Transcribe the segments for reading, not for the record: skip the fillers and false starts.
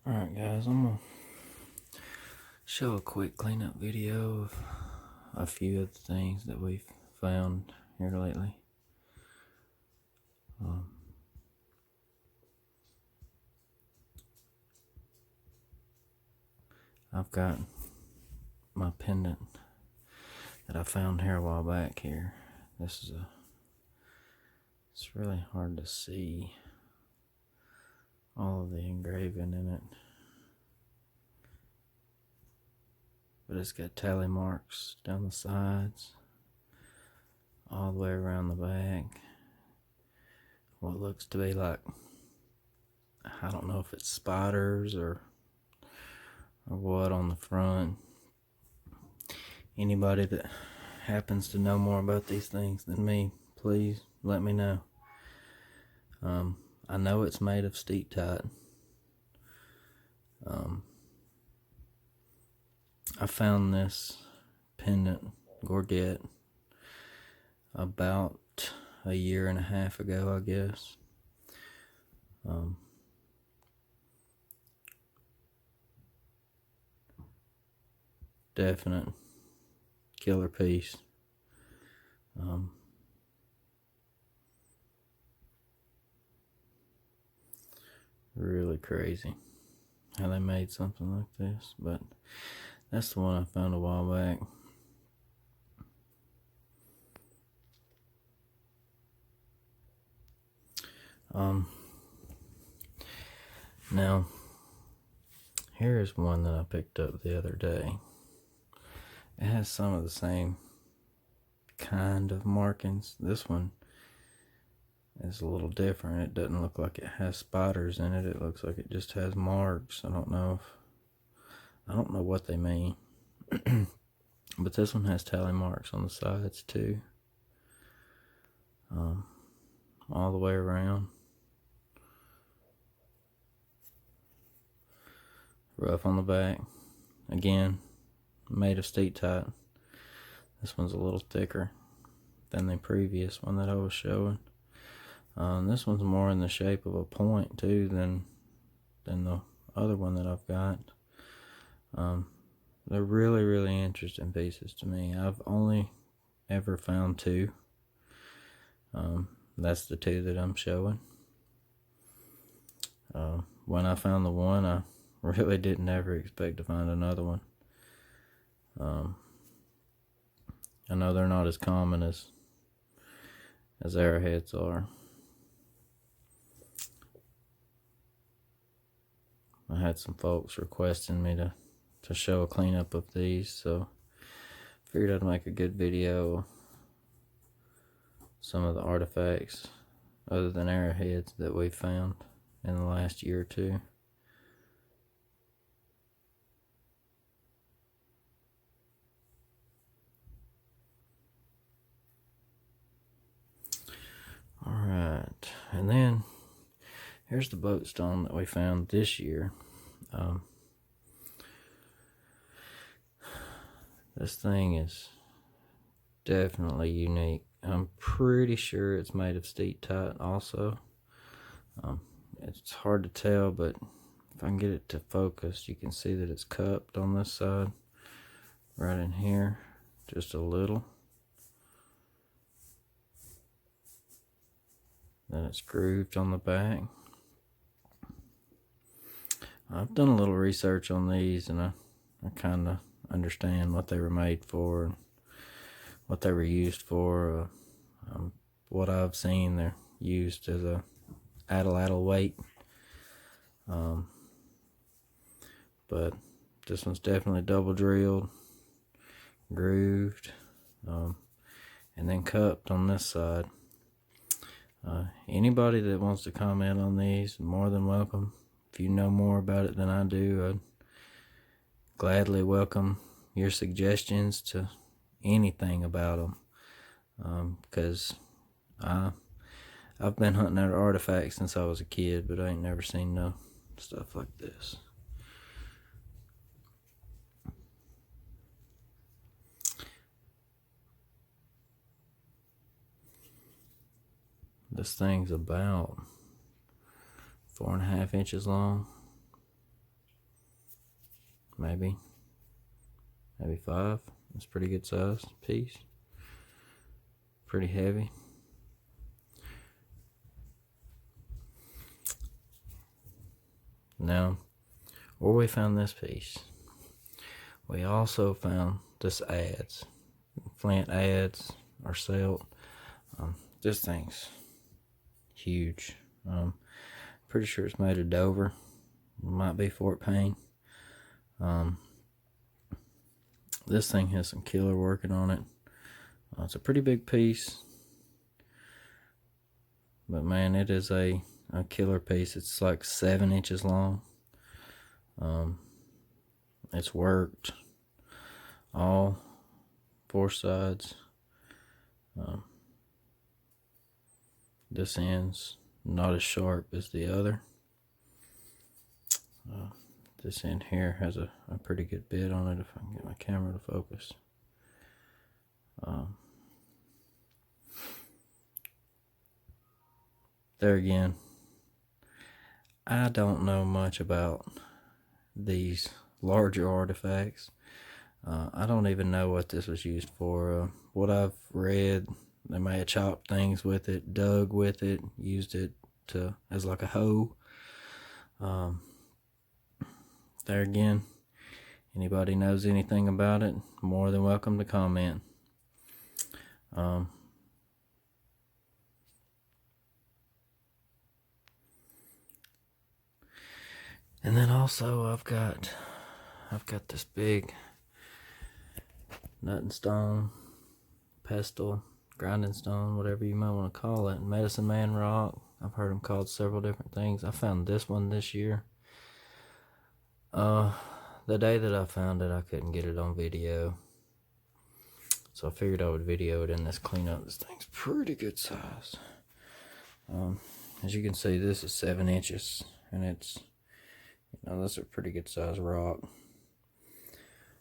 Alright guys, I'm gonna show a quick cleanup video of a few of the things that we've found here lately. I've got my pendant that I found here a while back here. It's really hard to see all of the engraving in it, but it's got tally marks down the sides, all the way around the back. What looks to be like, I don't know if it's spiders or what on the front. Anybody that happens to know more about these things than me, please let me know. I know it's made of steatite. I found this pendant, Gorget, about a year and a half ago, I guess. Definite killer piece. Really crazy how they made something like this, but that's the one I found a while back. Now here's one that I picked up the other day. It has some of the same kind of markings. This one is a little different. It doesn't look like it has spiders in it. It looks like it just has marks. I don't know what they mean. But this one has tally marks on the sides too. All the way around. Rough on the back. Again, made of steatite. This one's a little thicker than the previous one that I was showing. This one's more in the shape of a point too than the other one that I've got. They're really interesting pieces to me. I've only ever found two. That's the two that I'm showing. When I found the one, I really didn't ever expect to find another one. I know they're not as common as arrowheads are. I had some folks requesting me to show a cleanup of these, so figured I'd make a good video of some of the artifacts other than arrowheads that we've found in the last year or two. Alright, and then here's the Boatstone that we found this year. This thing is definitely unique. I'm pretty sure it's made of steatite also. It's hard to tell, but if I can get it to focus, you can see that it's cupped on this side, right in here, just a little. Then it's grooved on the back. I've done a little research on these, and I kind of understand what they were made for and what they were used for. What I've seen, they're used as a addle weight. But this one's definitely double drilled, grooved, and then cupped on this side. Anybody that wants to comment on these is more than welcome. If you know more about it than I do, I'd gladly welcome your suggestions to anything about them. Because I've been hunting out artifacts since I was a kid, but I ain't never seen no stuff like this. This thing's about 4.5 inches long. maybe 5. It's a pretty good size piece. Pretty heavy. Now, where we found this piece, we also found this adze, flint adze or silt. This thing's huge. Pretty sure it's made of Dover. It might be Fort Payne. This thing has some killer working on it. It's a pretty big piece, but man, it is a killer piece. It's like 7 inches long. It's worked all 4 sides. This end's not as sharp as the other. This end here has a pretty good bit on it, if I can get my camera to focus. There again, I don't know much about these larger artifacts. I don't even know what this was used for. What I've read, they may have chopped things with it, dug with it, used it as like a hoe. There again, anybody knows anything about it, more than welcome to comment. And then also I've got this big nut and stone, pestle, grinding stone, whatever you might want to call it, medicine man rock. I've heard them called several different things. I found this one this year. The day that I found it, I couldn't get it on video, so I figured I would video it in this cleanup. This thing's pretty good size. As you can see, this is 7 inches, and it's, that's a pretty good size rock.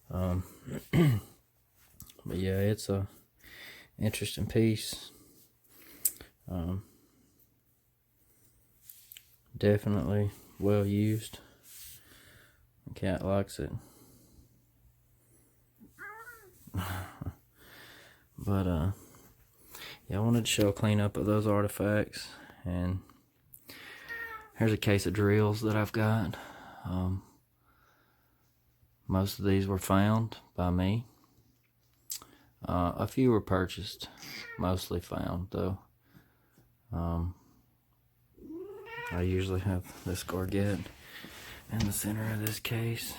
But yeah, it's a interesting piece. Definitely well used. The cat likes it. But yeah, I wanted to show a cleanup of those artifacts, and here's a case of drills that I've got. Most of these were found by me. A few were purchased, mostly found though. I usually have this Gorget in the center of this case,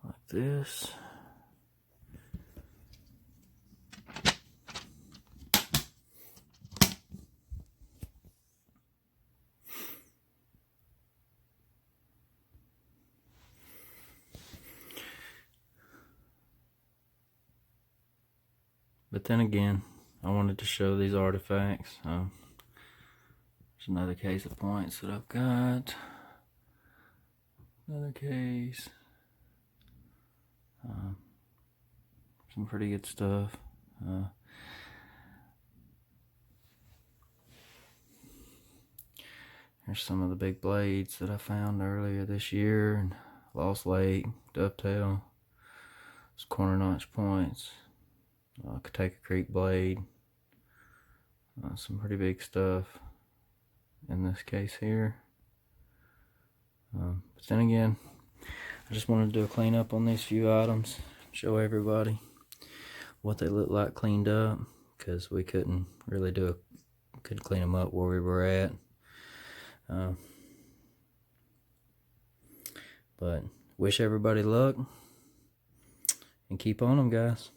like this. But then again, I wanted to show these artifacts. There's another case of points that I've got. Another case. Some pretty good stuff. Here's some of the big blades that I found earlier this year, and Lost Lake, Dovetail, corner notch points, Catawba Creek blade, some pretty big stuff in this case here. But then again, I just wanted to do a cleanup on these few items, show everybody what they look like cleaned up, because we couldn't really couldn't clean them up where we were at. But wish everybody luck, and keep on them, guys.